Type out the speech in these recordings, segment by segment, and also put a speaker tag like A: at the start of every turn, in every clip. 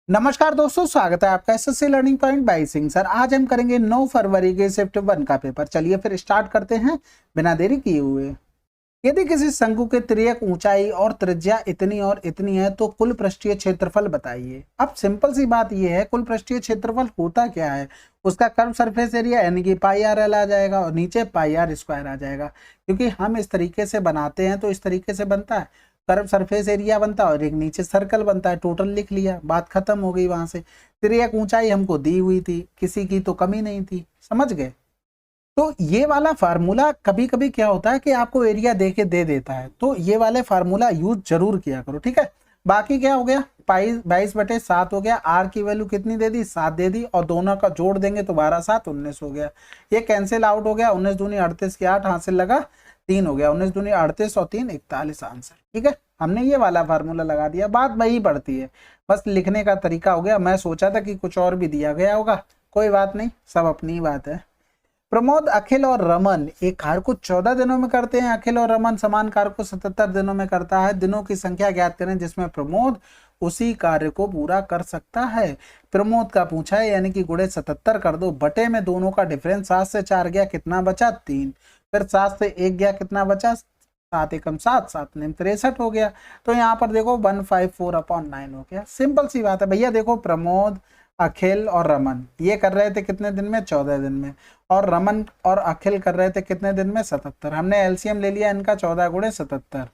A: नमस्कार दोस्तों, स्वागत है आपका SSC learning point by Singh sir. आज हम करेंगे 9 फरवरी के शिफ्ट 1 का पेपर। चलिए फिर स्टार्ट करते हैं बिना देरी किए हुए। यदि किसी शंकु के तिर्यक ऊंचाई और त्रिज्या इतनी और इतनी है तो कुल पृष्ठीय क्षेत्रफल बताइए। अब सिंपल सी बात यह है, कुल पृष्ठीय क्षेत्रफल होता क्या है, उसका कर्व सरफेस एरिया यानी कि पाई आर एल आ जाएगा और नीचे पाई आर स्क्वायर आ जाएगा। क्योंकि हम इस तरीके से बनाते हैं तो इस तरीके से बनता है, कर्व सरफेस एरिया बनता है और एक नीचे सर्कल बनता है। टोटल लिख लिया, बात खत्म हो गई। वहां से तिर्यक ऊंचाई हमको दी हुई थी, किसी की तो कमी नहीं थी, समझ गए। तो ये वाला फार्मूला कभी कभी क्या होता है कि आपको एरिया दे के दे देता है, तो ये वाले फार्मूला यूज जरूर किया करो, ठीक है। बाकी क्या हो गया, पाई 22/7 हो गया। आर की वैल्यू कितनी दे दी, 7 दे दी, और दोनों का जोड़ देंगे तो 12 7 19 हो गया। ये कैंसिल आउट हो गया, 19 दूनी 38 की 8 हासिल लगा 3 हो गया। 19 दूनी 38 और 3 41 आंसर, ठीक है। हमने ये वाला फार्मूला लगा दिया, बात वही पड़ती है, बस लिखने का तरीका हो गया। मैं सोचा था कि कुछ और भी दिया गया होगा, कोई बात नहीं, सब अपनी बात है। प्रमोद, अखिल और रमन एक कार्य को 14 दिनों में करते हैं। अखिल और रमन समान कार्य को 77 दिनों में करता है। दिनों की संख्या ज्ञात करें जिसमें प्रमोद उसी कार्य को पूरा कर सकता है। प्रमोद का पूछा है, यानी कि गुणे 77 कर दो, बटे में दोनों का डिफरेंस 7 से 4 गया, कितना बचा 3, फिर 7 से 1 गया, कितना बचा 7 एकम 7, 7 ने 63 हो गया। तो यहाँ पर देखो 154/9 हो गया। सिंपल सी बात है भैया। देखो प्रमोद, अखिल और रमन ये कर रहे थे कितने दिन में, 14 दिन में, और रमन और अखिल कर रहे थे कितने दिन में, 77। हमने एलसीएम ले लिया इनका, 14 गुणे 77।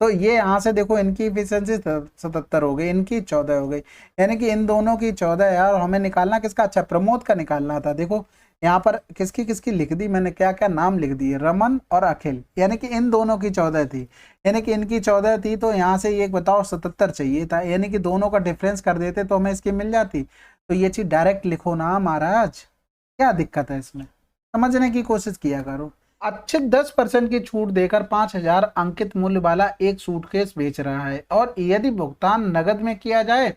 A: तो ये यहाँ से देखो इनकी इफिशियंसी 77 हो गई, इनकी 14 हो गई, यानी कि इन दोनों की 14 है। और हमें निकालना किसका, अच्छा प्रमोद का निकालना था। देखो यहाँ पर किसकी किसकी लिख दी मैंने, क्या क्या नाम लिख दिए, रमन और अखिल, यानी कि इन दोनों की 14 थी, यानी कि इनकी 14 थी। तो यहाँ से ये बताओ 77 चाहिए था, यानी कि दोनों का डिफरेंस कर देते तो हमें इसकी मिल जाती। तो ये चीज डायरेक्ट लिखो ना महाराज, क्या दिक्कत है इसमें, समझने की कोशिश किया करो। अच्छे 10% की छूट देकर 5,000 अंकित मूल्य वाला एक सूटकेस बेच रहा है, और यदि भुगतान नगद में किया जाए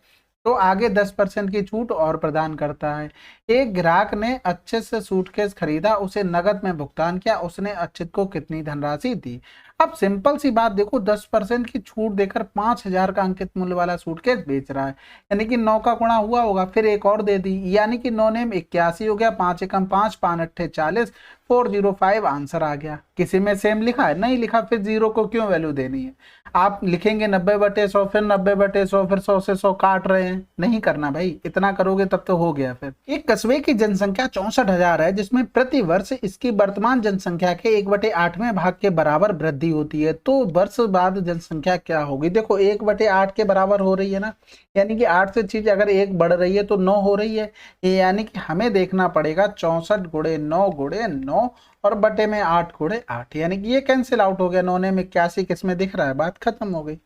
A: तो आगे 10% की छूट और प्रदान करता है। एक ग्राहक ने अच्छे से सूटकेस खरीदा, उसे नगद में भुगतान किया, उसने अच्छित को कितनी धनराशि दी। अब सिंपल सी बात देखो, 10% की छूट देकर 5,000 का अंकित मूल्य वाला सूटकेस बेच रहा है, यानी कि 9 का गुणा हुआ होगा, फिर एक और दे दी, यानी कि 9 नेम 81 हो गया, 5 एकम 5, 5 अट्ठे 40, 405 आंसर आ गया। किसी में सेम लिखा है, नहीं लिखा, फिर जीरो को क्यों वैल्यू देनी है। आप लिखेंगे 90/100, फिर 90/100, फिर 100 से 100 काट रहे हैं, नहीं करना भाई, इतना करोगे तब तो हो गया। फिर एक कस्बे की जनसंख्या 64,000 है, जिसमें प्रति वर्ष इसकी वर्तमान जनसंख्या के 1/8वें भाग के बराबर वृद्धि होती है, तो वर्ष बाद जनसंख्या क्या होगी। देखो 1/8 के बराबर हो रही है ना, यानी कि 8 से चीज अगर 1 बढ़ रही है तो 9 हो रही है, यानी कि हमें देखना पड़ेगा 64 गुणे 9 गुणे 9 और बटे में 8 गुणे 8, यानी कि ये कैंसिल आउट हो गया। 9 ने 81 किसमें दिख रहा है, बात खत्म हो गई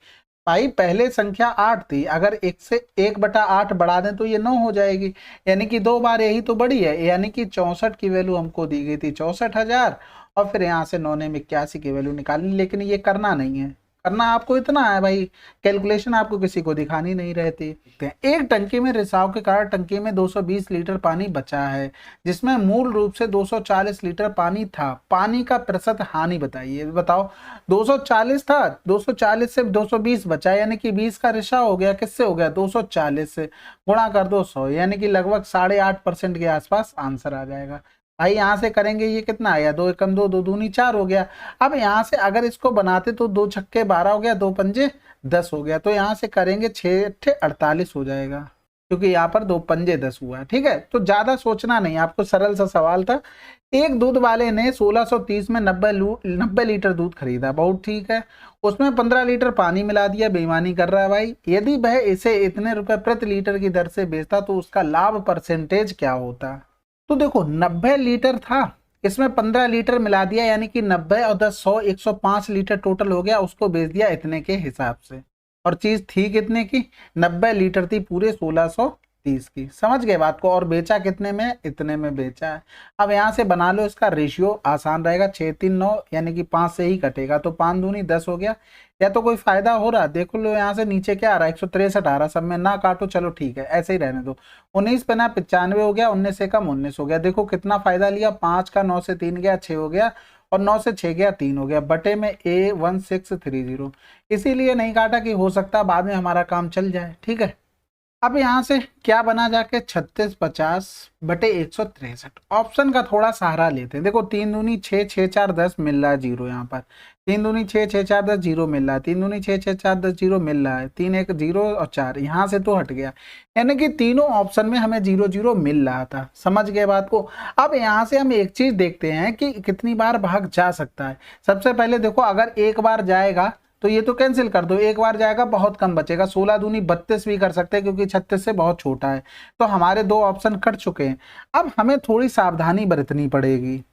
A: भाई। पहले संख्या 8 थी, अगर 1 से 1/8 बढ़ा दें तो ये 9 हो जाएगी, यानी कि 2 बार यही तो बड़ी है, यानी कि 64 की वैल्यू हमको दी गई थी 64,000, और फिर यहाँ से 9 ने 81 की वैल्यू निकालनी। लेकिन ये करना नहीं है, करना आपको इतना है भाई, कैलकुलेशन आपको किसी को दिखानी नहीं रहती। एक टंकी में रिसाव के कारण टंकी में 220 लीटर पानी बचा है, जिसमें मूल रूप से 240 लीटर पानी था। पानी का प्रतिशत हानि बताइए। बताओ 240 था, 240 से 220 बचा, यानी कि 20 का रिसाव हो गया, किससे हो गया, 240 से, गुणा कर दो 100, यानी कि लगभग 8.5% के आसपास आंसर आ जाएगा। भाई यहाँ से करेंगे, ये कितना आया, 2 एकम 2, 2 दूनी 4 हो गया। अब यहाँ से अगर इसको बनाते तो 2 छक्के 12 हो गया, 2 पंजे 10 हो गया, तो यहाँ से करेंगे 6 अट्ठे 48 हो जाएगा, क्योंकि यहाँ पर 2 पंजे 10 हुआ है, ठीक है। तो ज्यादा सोचना नहीं, आपको सरल सा सवाल था। एक दूध वाले ने 1630 में 90 लीटर दूध खरीदा, बहुत ठीक है, उसमें 15 लीटर पानी मिला दिया, बेईमानी कर रहा है भाई। यदि वह इसे इतने रुपए प्रति लीटर की दर से बेचता तो उसका लाभ परसेंटेज क्या होता। तो देखो 90 लीटर था, इसमें 15 लीटर मिला दिया, यानी कि 90 और 10 100, 105 लीटर टोटल हो गया, उसको बेच दिया इतने के हिसाब से। और चीज थी कितने की, 90 लीटर थी पूरे 1630 की, समझ गए बात को। और बेचा कितने में, इतने में बेचा है। अब यहाँ से बना लो, इसका रेशियो आसान रहेगा, 6 3 9, यानी कि 5 से ही कटेगा, तो 5 दूनी 10 हो गया। या तो कोई फायदा हो रहा, देख लो यहाँ से नीचे क्या आ रहा है, 163 आ रहा, सब में ना काटो, चलो ठीक है ऐसे ही रहने दो। 19 पे ना 95 हो गया, 19 से कम 19 हो गया। देखो कितना फायदा लिया, 5 का 9 से 3 गया 6 हो गया, और 9 से 6 गया 3 हो गया, बटे में A1630। इसीलिए नहीं काटा कि हो सकता बाद में हमारा काम चल जाए, ठीक है। अब यहाँ से क्या बना जाके 3650/163। ऑप्शन का थोड़ा सहारा लेते हैं। देखो 3 दूनी 6, 6 4 10 मिल रहा है जीरो, यहाँ पर 3 दूनी 6, 6 4 10 जीरो मिल रहा है, 3 दूनी 6, 6 4 10 जीरो मिल रहा है, 3 1 जीरो और 4 यहाँ से तो हट गया, यानी कि तीनों ऑप्शन में हमें जीरो जीरो मिल रहा था। समझ गए बात को। अब यहाँ से हम एक चीज देखते हैं कि कितनी बार भाग जा सकता है। सबसे पहले देखो, अगर एक बार जाएगा तो ये तो कैंसिल कर दो, एक बार जाएगा बहुत कम बचेगा, 16 दूनी 32 भी कर सकते हैं क्योंकि 36 से बहुत छोटा है। तो हमारे दो ऑप्शन कट चुके हैं। अब हमें थोड़ी सावधानी बरतनी पड़ेगी।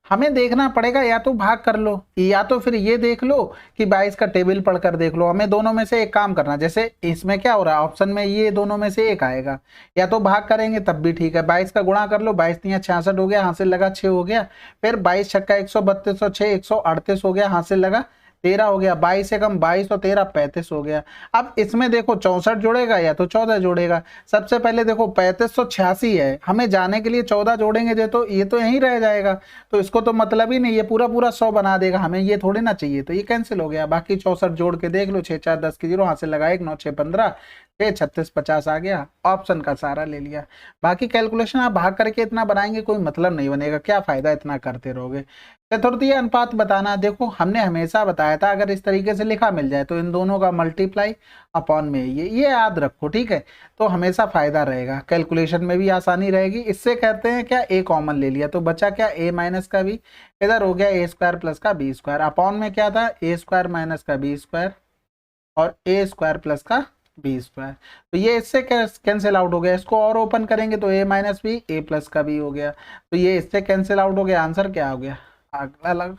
A: हमें देखना पड़ेगा, या तो भाग कर लो या तो फिर ये देख लो कि 22 का टेबल पढ़कर देख लो। हमें दोनों में से एक काम करना, जैसे इसमें क्या हो रहा है, ऑप्शन में ये दोनों में से एक आएगा, या तो भाग करेंगे तब भी ठीक है। 22 का गुणा कर लो, 22 तिया 66 हो गया, हासिल लगा 6 हो गया, फिर 22 छक्का 132 और 6 138 हो गया, हासिल लगा 13 हो गया, 22 से कम 22 और 13 35 हो गया। अब इसमें देखो 64 जोड़ेगा या तो 14 जोड़ेगा। सबसे पहले देखो 3586 है, हमें जाने के लिए 14 जोड़ेंगे तो ये तो यहीं रह जाएगा, तो इसको तो मतलब ही नहीं, ये पूरा पूरा 100 बना देगा, हमें ये थोड़ी ना चाहिए, तो ये कैंसिल हो गया। बाकी 64 जोड़ के देख लो, 6 4 10 की जीरो, हासिल लगा 1 9 6 15 6 36 50 आ गया। ऑप्शन का सहारा ले लिया। बाकी कैलकुलेशन आप भाग करके इतना बनाएंगे कोई मतलब नहीं बनेगा, क्या फायदा इतना करते रहोगे। चतुर्थीय अनुपात बताना, देखो हमने हमेशा बताया था अगर इस तरीके से लिखा मिल जाए तो इन दोनों का मल्टीप्लाई अपॉन में ये याद रखो, ठीक है, तो हमेशा फायदा रहेगा, कैलकुलेशन में भी आसानी रहेगी। इससे कहते हैं क्या, ए कॉमन ले लिया तो बचा क्या, ए माइनस का बी, इधर हो गया ए स्क्वायर प्लस का बी स्क्वायर, अपॉन में क्या था, ए स्क्वायर माइनस का बी स्क्वायर और ए स्क्वायर प्लस का बी स्क्वायर। तो ये इससे कैंसिल आउट हो गया। इसको और ओपन करेंगे तो ए माइनस बी ए प्लस का बी हो गया, तो ये इससे कैंसिल आउट हो गया। आंसर क्या हो गया, अगला लग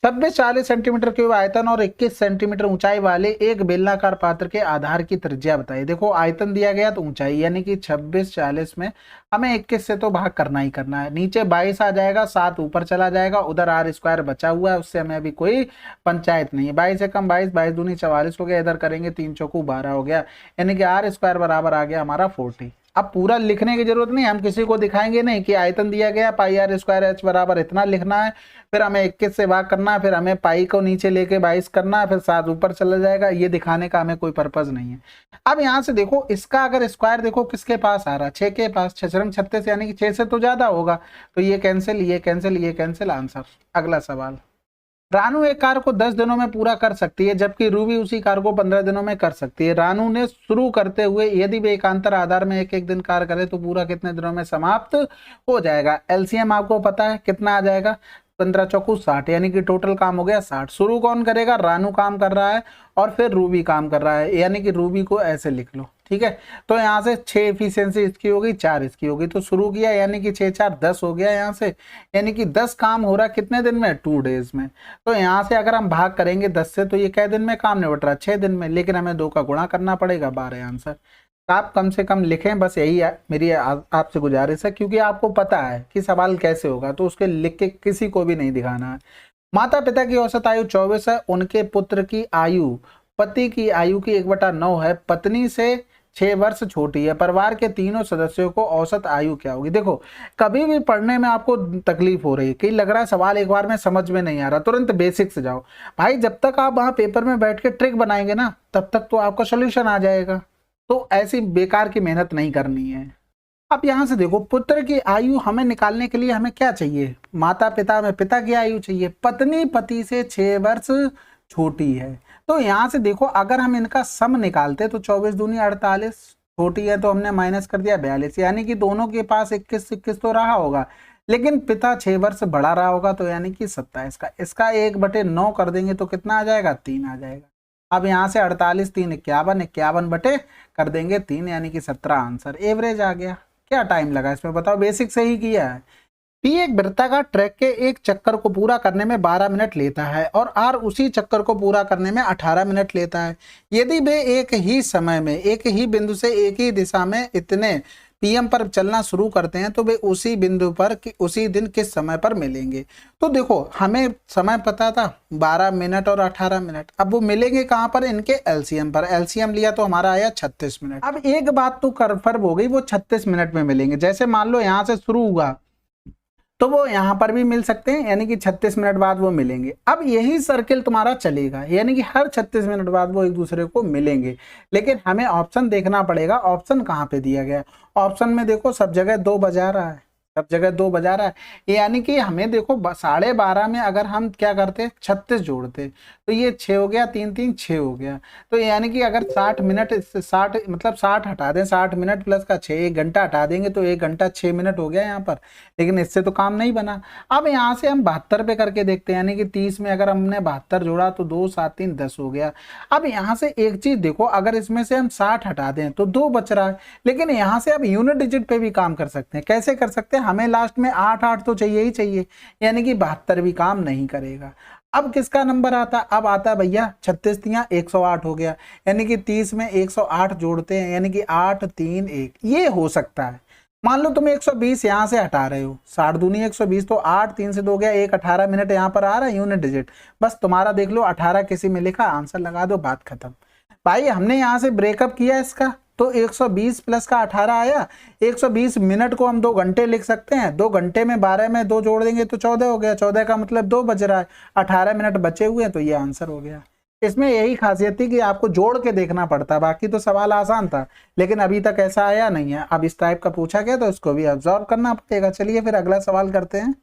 A: 26-40 सेंटीमीटर क्यूब आयतन और 21 सेंटीमीटर ऊंचाई वाले एक बेलनाकार पात्र के आधार की त्रिज्या बताइए। देखो आयतन दिया गया तो ऊंचाई, यानी कि 26-40 में हमें 21 से तो भाग करना ही करना है। नीचे 22 आ जाएगा, 7 ऊपर चला जाएगा, उधर आर स्क्वायर बचा हुआ है, उससे हमें अभी कोई पंचायत नहीं है। 22 से कम 22, 22 दूनी 44 हो गया, इधर करेंगे 3 चौकू 12 हो गया, यानी कि आर स्क्वायर बराबर आ गया हमारा 40। अब पूरा लिखने की जरूरत नहीं, हम किसी को दिखाएंगे नहीं कि आयतन दिया गया पाई आर स्क्वायर एच बराबर इतना लिखना है, फिर हमें 21 से भाग करना है, फिर हमें पाई को नीचे लेके 22 करना है, फिर 7 ऊपर चला जाएगा, ये दिखाने का हमें कोई पर्पज नहीं है। अब यहाँ से देखो इसका अगर स्क्वायर देखो किसके पास आ रहा है, 6 के पास, 6 रंग 36 यानी कि 6 से तो ज्यादा होगा, तो ये कैंसिल ये कैंसिल ये कैंसिल, आंसर। अगला सवाल, रानू एक कार को 10 दिनों में पूरा कर सकती है जबकि रूबी उसी कार को 15 दिनों में कर सकती है। रानू ने शुरू करते हुए यदि वे एकांतर आधार में एक एक दिन कार्य करे तो पूरा कितने दिनों में समाप्त हो जाएगा। एलसीएम आपको पता है कितना आ जाएगा, 15 चौकू 60, यानी कि टोटल काम हो गया 60। शुरू कौन करेगा, रानू काम कर रहा है और फिर रूबी काम कर रहा है, यानी कि रूबी को ऐसे लिख लो, ठीक है। तो यहाँ से 6 एफिशिएंसी इसकी होगी, 4 इसकी होगी, तो शुरू किया यानी कि 6 4 10 हो गया यहाँ से, यानी कि 10 काम हो रहा है कितने दिन में, 2 डेज में। तो यहाँ से अगर हम भाग करेंगे 10 से तो ये कै दिन में काम निपट रहा है, 6 दिन में, लेकिन हमें 2 का गुणा करना पड़ेगा, 12 आंसर। आप कम से कम लिखें, बस यही मेरी आपसे गुजारिश है, क्योंकि आपको पता है कि सवाल कैसे होगा, तो उसके लिख के किसी को भी नहीं दिखाना है। माता पिता की औसत आयु 24 है, उनके पुत्र की आयु पति की आयु की 1/9 है, पत्नी से 6 वर्ष छोटी है, परिवार के तीनों सदस्यों को औसत आयु क्या होगी। देखो कभी भी पढ़ने में आपको तकलीफ हो रही है, कहीं लग रहा है सवाल एक बार में समझ में नहीं आ रहा, तुरंत बेसिक से जाओ भाई, जब तक आप वहां पेपर में बैठ के ट्रिक बनाएंगे ना तब तक तो आपका सोल्यूशन आ जाएगा, तो ऐसी बेकार की मेहनत नहीं करनी है। अब यहां से देखो पुत्र की आयु हमें निकालने के लिए हमें क्या चाहिए, माता पिता में पिता की आयु चाहिए, पत्नी पति से 6 वर्ष छोटी है। तो यहां से देखो अगर हम इनका सम निकालते तो 24 दूनी 48, छोटी है तो हमने माइनस कर दिया 42, यानी कि दोनों के पास 21 तो रहा होगा, लेकिन पिता 6 वर्ष बढ़ा रहा होगा, तो यानी कि 27 का, इसका 1/9 कर देंगे तो कितना आ जाएगा, 3 आ जाएगा। अब यहाँ से 48 3 51, 51 बटे कर देंगे 3, यानी कि 17 आंसर। एवरेज आ गया। क्या टाइम लगा इसमें बताओ, बेसिक से ही किया है। पी एक वृत्ताकार ट्रैक के एक चक्कर को पूरा करने में 12 मिनट लेता है और आर उसी चक्कर को पूरा करने में 18 मिनट लेता है। यदि वे एक ही समय में एक ही बिंदु से एक ही दिशा में इतने पीएम पर चलना शुरू करते हैं तो वे उसी बिंदु पर उसी दिन किस समय पर मिलेंगे। तो देखो हमें समय पता था 12 मिनट और 18 मिनट, अब वो मिलेंगे कहाँ पर, इनके एलसीएम पर। एलसीएम लिया तो हमारा आया 36 मिनट। अब एक बात तो कन्फर्म हो गई, वो 36 मिनट में मिलेंगे। जैसे मान लो यहाँ से शुरू हुआ तो वो यहाँ पर भी मिल सकते हैं, यानी कि 36 मिनट बाद वो मिलेंगे। अब यही सर्किल तुम्हारा चलेगा, यानी कि हर 36 मिनट बाद वो एक दूसरे को मिलेंगे, लेकिन हमें ऑप्शन देखना पड़ेगा। ऑप्शन कहाँ पे दिया गया? ऑप्शन में देखो सब जगह 2 बजा रहा है, सब जगह 2 बजा रहा है, यानी कि हमें देखो 12:30 में अगर हम क्या करते 36 जोड़ते तो ये 6 हो गया, 3 3 6 हो गया। तो यानी कि अगर 60 मिनट, 60 मतलब 60 हटा दें, 60 मिनट प्लस का 6, 1 घंटा हटा देंगे तो 1 घंटा 6 मिनट हो गया यहाँ पर, लेकिन इससे तो काम नहीं बना। अब यहाँ से हम 72 पे करके देखते हैं, यानी कि 30 में अगर हमने 72 जोड़ा तो 2 7 3 10 हो गया। अब यहाँ से एक चीज देखो, अगर इसमें से हम 60 हटा दें तो 2 बच रहा है, लेकिन यहाँ से अब यूनिट डिजिट पे भी काम कर सकते हैं। कैसे कर सकते हैं? हमें लास्ट में 8 8 तो चाहिए ही चाहिए, यानी कि 72 भी काम नहीं करेगा। अब किसका नंबर आता? अब आता है भैया 36 तियां 108 हो गया, यानी कि 30 में 108 जोड़ते हैं, यानी कि 8 3 1, ये हो सकता है। मान लो तुम 120 यहाँ से हटा रहे हो, 60 दूनी 120, तो 8 3 से 2 गया, 1 18 मिनट यहाँ पर आ रहा है यूनिट डिजिट, बस तुम्हारा देख लो 18 किसी में लिखा, आंसर लगा दो, बात खत्म। भाई हमने यहाँ से ब्रेकअप किया इसका, तो 120 प्लस का 18 आया। 120 मिनट को हम 2 घंटे लिख सकते हैं, 2 घंटे में 12 में 2 जोड़ देंगे तो 14 हो गया, 14 का मतलब 2 बज रहा है, 18 मिनट बचे हुए हैं, तो ये आंसर हो गया। इसमें यही खासियत थी कि आपको जोड़ के देखना पड़ता, बाकी तो सवाल आसान था, लेकिन अभी तक ऐसा आया नहीं है। अब इस टाइप का पूछा गया तो इसको भी ऑब्जर्व करना पड़ेगा। चलिए फिर अगला सवाल करते हैं।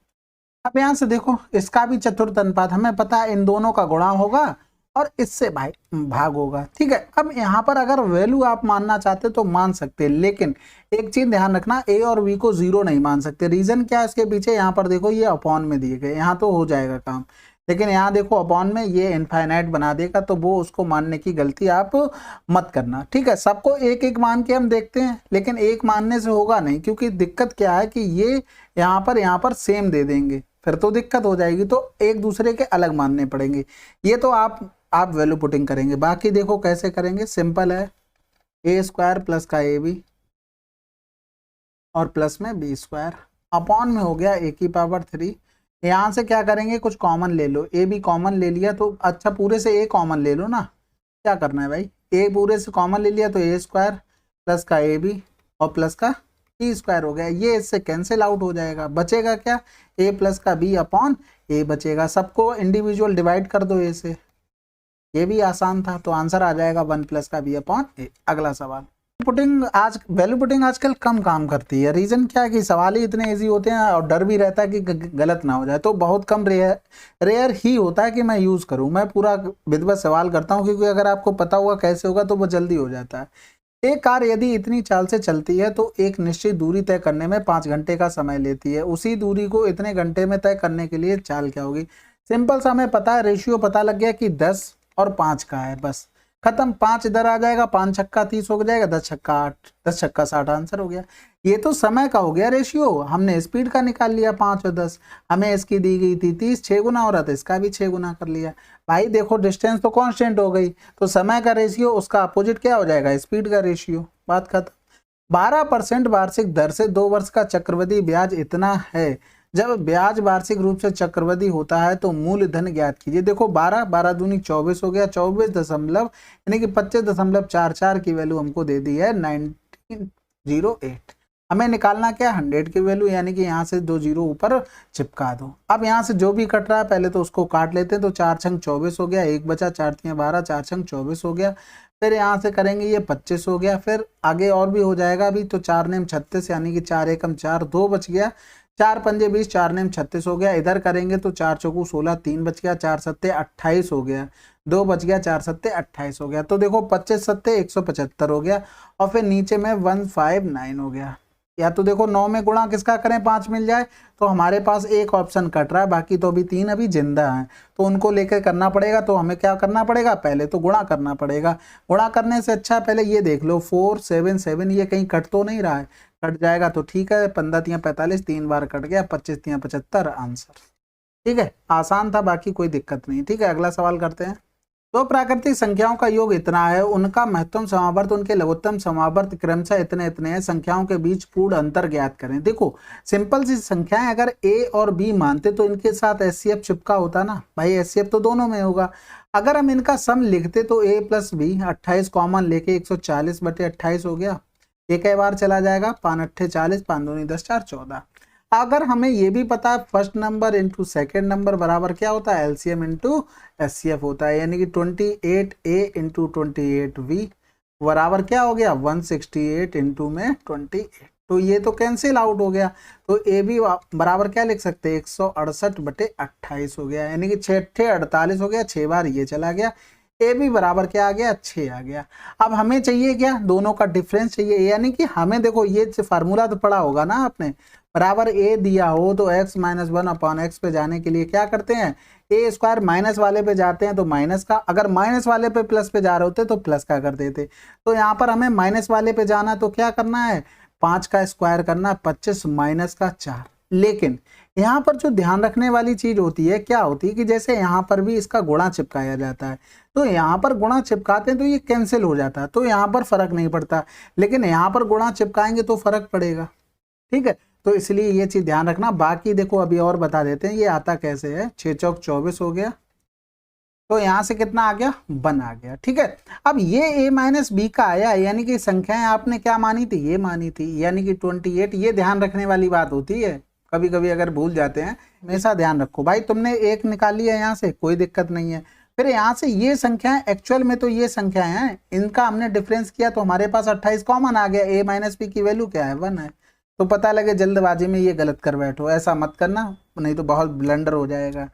A: अब यहाँ से देखो, इसका भी चतुर्थ अनुपात, हमें पता है इन दोनों का गुणा होगा और इससे भाग होगा, ठीक है। अब यहाँ पर अगर वैल्यू आप मानना चाहते तो मान सकते, लेकिन एक चीज ध्यान रखना, ए और बी को 0 नहीं मान सकते। रीजन क्या है इसके पीछे? यहाँ पर देखो ये अपॉन में दिए गए, यहाँ तो हो जाएगा काम, लेकिन यहाँ देखो अपॉन में ये इनफाइनाइट बना देगा, तो वो उसको मानने की गलती आप मत करना, ठीक है। सबको एक एक मान के हम देखते हैं, लेकिन एक मानने से होगा नहीं, क्योंकि दिक्कत क्या है कि ये यहाँ पर सेम दे देंगे, फिर तो दिक्कत हो जाएगी, तो एक दूसरे के अलग मानने पड़ेंगे। ये तो आप वैल्यू पुटिंग करेंगे। बाकी देखो कैसे करेंगे, सिंपल है, ए स्क्वायर प्लस का ए बी और प्लस में बी स्क्वायर अपॉन में हो गया ए की पावर 3। यहाँ से क्या करेंगे, कुछ कॉमन ले लो, ए भी कॉमन ले लिया तो अच्छा, पूरे से ए कॉमन ले लो ना, क्या करना है भाई, ए पूरे से कॉमन ले लिया तो ए स्क्वायर प्लस का ए बी और प्लस का बी स्क्वायर हो गया। ये इससे कैंसिल आउट हो जाएगा, बचेगा क्या, ए प्लस का बी अपॉन ए बचेगा। सबको इंडिविजुअल डिवाइड कर दो ए से, ये भी आसान था, तो आंसर आ जाएगा 1 प्लस का बी अपॉन ए। अगला सवाल। वैल्यू पुटिंग आजकल कम काम करती है। रीजन क्या है कि सवाल ही इतने इजी होते हैं और डर भी रहता है कि गलत ना हो जाए, तो बहुत कम रेयर ही होता है कि मैं यूज करूं। मैं पूरा विधिवत सवाल करता हूं, क्योंकि अगर आपको पता होगा कैसे होगा तो वो जल्दी हो जाता है। एक कार यदि इतनी चाल से चलती है तो एक निश्चित दूरी तय करने में 5 घंटे का समय लेती है। उसी दूरी को इतने घंटे में तय करने के लिए चाल क्या होगी? सिंपल सा हमें पता है, रेशियो पता लग गया कि 10 और 5 का है, बस खत्म। 5 इधर आ जाएगा, 5 छक्का 30 हो जाएगा, 10 छक्का 8, 10 छक्का 60, आंसर हो गया। ये तो समय का हो गया रेशियो, हमने स्पीड का निकाल लिया 5 और 10। हमें इसकी दी गई थी 30, 6 गुना हो रहा था, इसका भी 6 गुना कर लिया। भाई देखो डिस्टेंस तो कांस्टेंट हो गई, तो समय का रेशियो उसका अपोजिट क्या हो जाएगा, स्पीड का रेशियो, बात खत्म। 12% वार्षिक दर से 2 वर्ष का चक्रवृद्धि ब्याज इतना है। जब ब्याज वार्षिक रूप से चक्रवृद्धि होता है तो मूलधन ज्ञात कीजिए। देखो 12 12 दूनी 24 हो गया, 24 दशमलव यानी कि 25.44 की वैल्यू हमको दे दी है 1908। हमें निकालना क्या, 100 की वैल्यू, यानी कि यहाँ से 2 जीरो ऊपर चिपका दो। अब यहाँ से जो भी कट रहा है पहले तो उसको काट लेते हैं, तो 4 छंग 24 हो गया, 1 बचा, 4 तियां 12, 4 छंग 24 हो गया। फिर यहाँ से करेंगे ये 25 हो गया, फिर आगे और भी हो जाएगा अभी, तो 4 नेम 36, यानी कि 4 एकम 4, 2 बच गया, 4 पंजे 20, 4 नेम 36 हो गया। इधर करेंगे तो 4 चौकू 16, 3 बच गया, 4 सत्ते 28 हो गया, 2 बच गया, 4 सत्ते 28 हो गया। तो देखो 25 सत्ते 175 हो गया, और फिर नीचे में 159 हो गया। या तो देखो 9 में गुणा किसका करें, 5 मिल जाए, तो हमारे पास एक ऑप्शन कट रहा है, बाकी तो अभी 3 अभी जिंदा हैं, तो उनको लेकर करना पड़ेगा। तो हमें क्या करना पड़ेगा, पहले तो गुणा करना पड़ेगा। गुणा करने से अच्छा पहले ये देख लो 4 7 7, ये कहीं कट तो नहीं रहा है, कट जाएगा तो ठीक है, 15 तियां 45, 3 बार कट गया, 25 तियां 75, आंसर। ठीक है, आसान था, बाकी कोई दिक्कत नहीं। ठीक है, अगला सवाल करते हैं। दो प्राकृतिक संख्याओं का योग इतना है, उनका महत्तम समावर्त उनके लघुत्तम समावर्त क्रमशः इतने इतने हैं, संख्याओं के बीच पूर्ण अंतर ज्ञात करें। देखो सिंपल सी संख्याएं, अगर ए और बी मानते तो इनके साथ एचसीएफ चिपका होता ना भाई, एचसीएफ तो दोनों में होगा। अगर हम इनका सम लिखते तो ए प्लस बी 28 कॉमन लेके 140/28 हो गया, ये कई बार चला जाएगा, 5 अट्ठे 40, 5 दूनी 10, 4 14। अगर हमें ये भी पता है first number into second number बराबर क्या होता है, एलसीएम इंटू एचसीएफ होता है, यानी कि 28A इंटू 28V बराबर क्या हो गया 168 इंटू में 28। तो ये तो कैंसिल आउट हो गया, तो ए बी बराबर क्या लिख सकते हैं 168/28 हो गया, यानी कि 6×8 = 48 हो गया, 6 बार ये चला गया, ए बी बराबर क्या आ गया 6 आ गया। अब हमें चाहिए क्या, दोनों का डिफरेंस चाहिए, यानी कि हमें देखो ये फार्मूला तो पढ़ा होगा ना आपने, बराबर ए दिया हो तो x - 1/x पे जाने के लिए क्या करते हैं, a² माइनस वाले पे जाते हैं तो माइनस का, अगर माइनस वाले पे प्लस पे जा रहे होते तो प्लस का कर देते। तो यहाँ पर हमें माइनस वाले पे जाना तो क्या करना है, 5 का स्क्वायर करना, 25 माइनस का 4। लेकिन यहाँ पर जो ध्यान रखने वाली चीज होती है क्या होती है कि जैसे यहाँ पर भी इसका गुणा चिपकाया जाता है, तो यहाँ पर गुणा चिपकाते हैं तो ये कैंसिल हो जाता है, तो यहाँ पर फर्क नहीं पड़ता, लेकिन यहाँ पर गुणा चिपकाएंगे तो फर्क पड़ेगा। ठीक है, तो इसलिए ये चीज ध्यान रखना। बाकी देखो अभी और बता देते हैं ये आता कैसे है, 6 चौक 24 हो गया, तो यहां से कितना आ गया 1 आ गया। ठीक है, अब ये a - b का आया, यानी कि संख्याएं आपने क्या मानी थी, ये मानी थी, यानी कि 28। ये ध्यान रखने वाली बात होती है, कभी कभी अगर भूल जाते हैं, हमेशा ध्यान रखो भाई। तुमने एक निकाली है यहाँ से, कोई दिक्कत नहीं है, फिर यहाँ से ये संख्याएं एक्चुअल में तो ये संख्याएं हैं, इनका हमने डिफरेंस किया तो हमारे पास 28 कॉमन आ गया, a - b की वैल्यू क्या है 1 है। तो पता लगे जल्दबाजी में ये गलत कर बैठो, ऐसा मत करना, नहीं तो बहुत ब्लंडर हो जाएगा।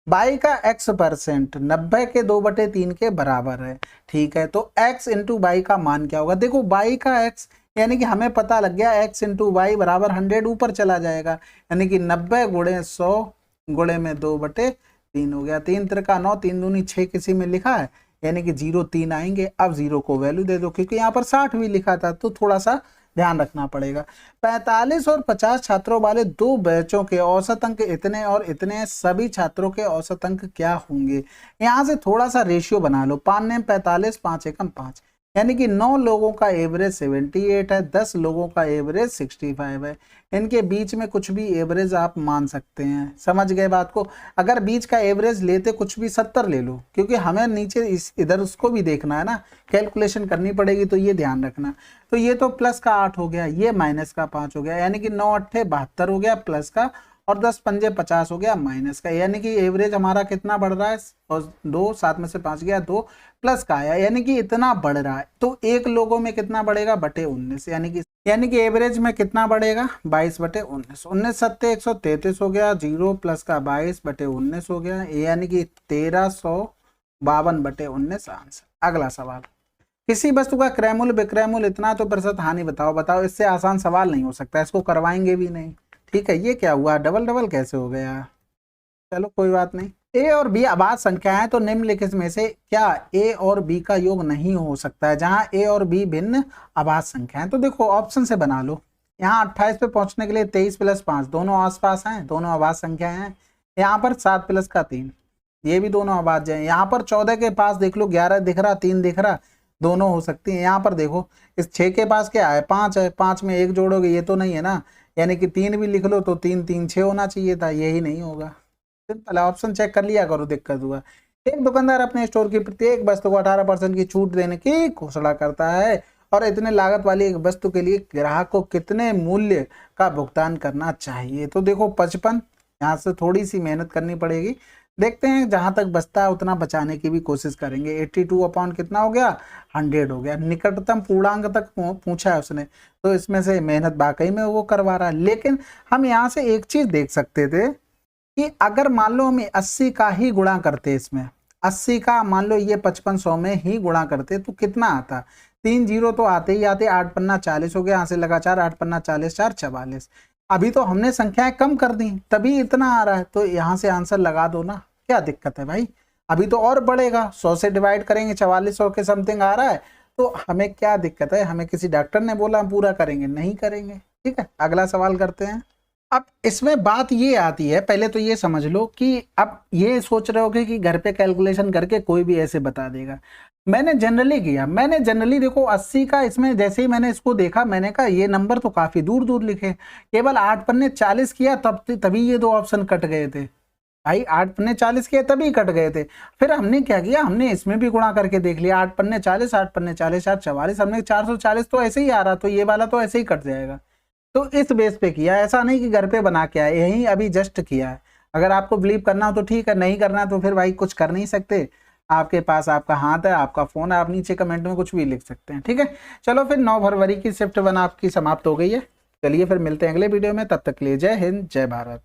A: बाई का x% 90 के 2/3 के बराबर है। ठीक है, तो x इंटू बाई का मान क्या होगा, देखो बाई का x यानी कि हमें पता लग गया x इंटू वाई बराबर 100 ऊपर चला जाएगा, यानी कि 90 × 100 × में 2/3 हो गया, 3 × 9 3 दूनी 6 किसी में लिखा है, यानी कि 0 3 आएंगे। अब 0 को वैल्यू दे दो, क्योंकि यहाँ पर 60 भी लिखा था तो थोड़ा सा ध्यान रखना पड़ेगा। 45 और 50 छात्रों वाले 2 बैचों के औसत अंक इतने और इतने, सभी छात्रों के औसत अंक क्या होंगे। यहां से थोड़ा सा रेशियो बना लो, 5 नेम 45, 5 एकम 5, यानी कि 9 लोगों का एवरेज 78 है, 10 लोगों का एवरेज 65 है। इनके बीच में कुछ भी एवरेज आप मान सकते हैं, समझ गए बात को। अगर बीच का एवरेज लेते कुछ भी 70 ले लो, क्योंकि हमें नीचे इधर उसको भी देखना है ना, कैलकुलेशन करनी पड़ेगी, तो ये ध्यान रखना। तो ये तो प्लस का 8 हो गया, ये माइनस का 5 हो गया, यानी कि 9 8 72 हो गया प्लस का, और 10 पंजे 50 हो गया माइनस का, यानी कि एवरेज हमारा कितना बढ़ रहा है, और 2 7 में से 5 गया 2 प्लस का आया, यानी कि इतना बढ़ रहा है। तो एक लोगों में कितना बढ़ेगा बटे 19, यानी कि एवरेज में कितना बढ़ेगा 22/19, 19 सत्ते 133 हो गया, 0 प्लस का 22/19 हो गया, यानी कि 1352/19 आंसर। अगला सवाल, किसी वस्तु का क्रय मूल्य विक्रय मूल्य इतना तो प्रतिशत हानि बताओ। बताओ, इससे आसान सवाल नहीं हो सकता, इसको करवाएंगे भी नहीं। ठीक है, ये क्या हुआ, डबल डबल कैसे हो गया, चलो कोई बात नहीं। ए और बी अभाज्य संख्या है, तो निम्नलिखित में से क्या ए और बी का योग नहीं हो सकता है, जहां ए और बी भिन्न अभाज्य संख्या है। तो देखो ऑप्शन से बना लो, यहाँ 28 पे पहुंचने के लिए 23 + 5 दोनों आसपास हैं, दोनों अभाज्य संख्या हैं। यहाँ पर 7 + का 3 ये भी दोनों अभाज्य हैं। यहाँ पर 14 के पास देख लो 11 दिख रहा 3 दिख रहा, दोनों हो सकती है। यहाँ पर देखो इस 6 के पास क्या है 5 है, 5 में 1 जोड़ोगे ये तो नहीं है ना, यानी कि 3 भी लिख लो तो 3 3 6 होना चाहिए था, यही नहीं होगा। सिंपल, ऑप्शन चेक कर लिया करो, दिक्कत हुआ। एक दुकानदार अपने स्टोर की प्रत्येक वस्तु को 18% की छूट देने की घोषणा करता है, और इतने लागत वाली एक वस्तु के लिए ग्राहक को कितने मूल्य का भुगतान करना चाहिए। तो देखो 55, यहाँ से थोड़ी सी मेहनत करनी पड़ेगी, देखते हैं जहां तक बचता है उतना बचाने की भी कोशिश करेंगे। 82 अपॉन कितना हो गया 100 हो गया, निकटतम पूर्णांक तक पूछा है उसने, तो इसमें से मेहनत वाकई में वो करवा रहा है। लेकिन हम यहाँ से एक चीज देख सकते थे कि अगर मान लो हम 80 का ही गुणा करते, इसमें 80 का मान लो ये 5500 में ही गुणा करते तो कितना आता, 3 0 तो आते ही आते, 8 पन्ना 40 हो गया, यहाँ से लगातार 8 पन्ना 40 4 44। अभी तो हमने संख्याएं कम कर दी तभी इतना आ रहा है, तो यहाँ से आंसर लगा दो ना, क्या दिक्कत है भाई। अभी तो और बढ़ेगा, 100 से डिवाइड करेंगे 4400 के समथिंग आ रहा है, तो हमें क्या दिक्कत है, हमें किसी डॉक्टर ने बोला हम पूरा करेंगे, नहीं करेंगे। ठीक है, अगला सवाल करते हैं। अब इसमें बात ये आती है, पहले तो ये समझ लो कि अब ये सोच रहे होगे कि घर पे कैलकुलेशन करके कोई भी ऐसे बता देगा। मैंने जनरली किया, मैंने जनरली देखो 80 का, इसमें जैसे ही मैंने इसको देखा मैंने कहा ये नंबर तो काफी दूर दूर लिखे, केवल 8 पन्ने 40 किया तभी ये 2 ऑप्शन कट गए थे भाई, 8 पन्ने 40 किए तभी कट गए थे। फिर हमने क्या किया, हमने इसमें भी गुणा करके देख लिया, 8 पन्ने 40 8 पन्ने 40 4 44, हमने 440 तो ऐसे ही आ रहा, तो ये वाला तो ऐसे ही कट जाएगा। तो इस बेस पे किया, ऐसा नहीं कि घर पे बना के आए, यही अभी जस्ट किया है। अगर आपको बिलीव करना हो तो ठीक है, नहीं करना तो फिर भाई कुछ कर नहीं सकते। आपके पास आपका हाथ है, आपका फोन है, आप नीचे कमेंट में कुछ भी लिख सकते हैं, ठीक है। चलो फिर 9 फरवरी की शिफ्ट 1 आपकी समाप्त हो गई है। चलिए फिर मिलते हैं अगले वीडियो में, तब तक के लिए जय हिंद जय भारत।